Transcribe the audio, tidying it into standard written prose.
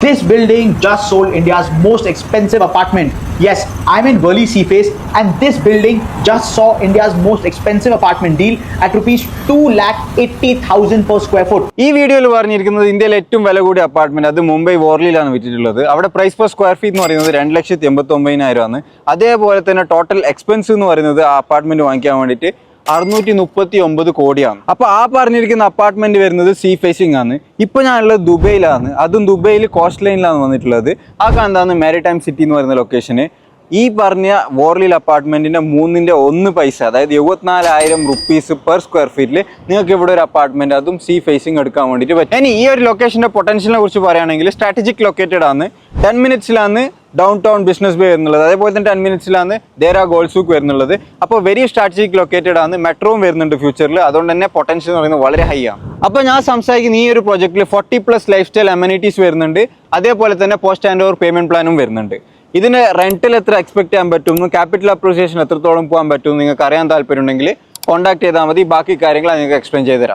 This building just sold India's most expensive apartment. Yes, I'm in Worli Seaface and this building just saw India's most expensive apartment deal at rupees 2,80,000 per square foot. ഈ വീഡിയോയിൽ പറഞ്ഞിരിക്കുന്നത് ഇന്ത്യയിലെ ഏറ്റവും വില കൂടിയ apartment അത് മുംബൈ വോർലിയിലാണ് വിറ്റിട്ടുള്ളത്. അവിടെ price per square feet എന്ന് പറയുന്നത് 2,89,000 ആണ്. അതേപോലെ തന്നെ ടോട്ടൽ എക്സ്പെൻസ് എന്ന് പറയുന്നത് ആ അപ്പാർട്ട്മെന്റ് വാങ്ങിക്കാൻ വേണ്ടിയിട്ട് 639 കോടിയാണ്. അപ്പൊ ആ പറഞ്ഞിരിക്കുന്ന അപ്പാർട്ട്മെന്റ് വരുന്നത് സീ ഫേസിംഗ് ആണ്. ഇപ്പൊ ഞാനുള്ളത് ദുബൈയിലാണ്. അതും ദുബൈയിൽ കോസ്റ്റ് ലൈനിലാണ് വന്നിട്ടുള്ളത്. ആ കാണുന്നതാണ് മാരിടൈം സിറ്റി എന്ന് പറയുന്ന ലൊക്കേഷന്. ഈ പറഞ്ഞ വോർലിൽ അപ്പാർട്ട്മെന്റിന്റെ 1/3 പൈസ, അതായത് 74,000 റുപ്പീസ് പെർ സ്ക്വയർ ഫീറ്റിൽ നിങ്ങൾക്ക് ഇവിടെ ഒരു അപ്പാർട്ട്മെന്റ് അതും സീ ഫേസിംഗ് എടുക്കാൻ വേണ്ടിയിട്ട് പറ്റും. ഇനി ഈ ഒരു ലൊക്കേഷന്റെ പൊട്ടൻഷ്യലിനെ കുറിച്ച് പറയുകയാണെങ്കിൽ സ്ട്രാറ്റജിക് ലൊക്കേറ്റഡ് ആണ്. 10 മിനിറ്റ്സിലാണ് ഡൗൺ ടൗൺ ബിസിനസ് ബേ വരുന്നുള്ളത്. അതേപോലെ തന്നെ 10 മിനിറ്റ്സിലാണ് ദേര ഗോൾസൂക്ക് വരുന്നുള്ളത്. അപ്പോൾ വെരി സ്ട്രാറ്റജിക് ലൊക്കേറ്റഡ് ആണ്. മെട്രോയും വരുന്നുണ്ട് ഫ്യൂച്ചറിൽ. അതുകൊണ്ട് തന്നെ പൊട്ടൻഷ്യൽ എന്ന് പറയുന്നത് വളരെ ഹൈ ആണ്. അപ്പോൾ ഞാൻ സംസാരിക്കുന്ന ഈ ഒരു പ്രോജക്റ്റിൽ 40+ ലൈഫ് സ്റ്റൈൽ അമ്യൂണിറ്റീസ് വരുന്നുണ്ട്. അതേപോലെ തന്നെ പോസ്റ്റ് ആൻഡ് ഓവർ പേയ്മെന്റ് പ്ലാനും വരുന്നുണ്ട്. ഇതിന് റെന്റിൽ എത്ര എക്സ്പെക്ട് ചെയ്യാൻ പറ്റും, ക്യാപിറ്റൽ അപ്രീസിയേഷൻ എത്രത്തോളം പോകാൻ പറ്റും നിങ്ങൾക്ക് അറിയാൻ താല്പര്യം ഉണ്ടെങ്കിൽ കോൺടാക്ട് ചെയ്താൽ മതി. ബാക്കി കാര്യങ്ങൾ നിങ്ങൾക്ക് എക്സ്പ്ലെയിൻ ചെയ്ത് തരാം.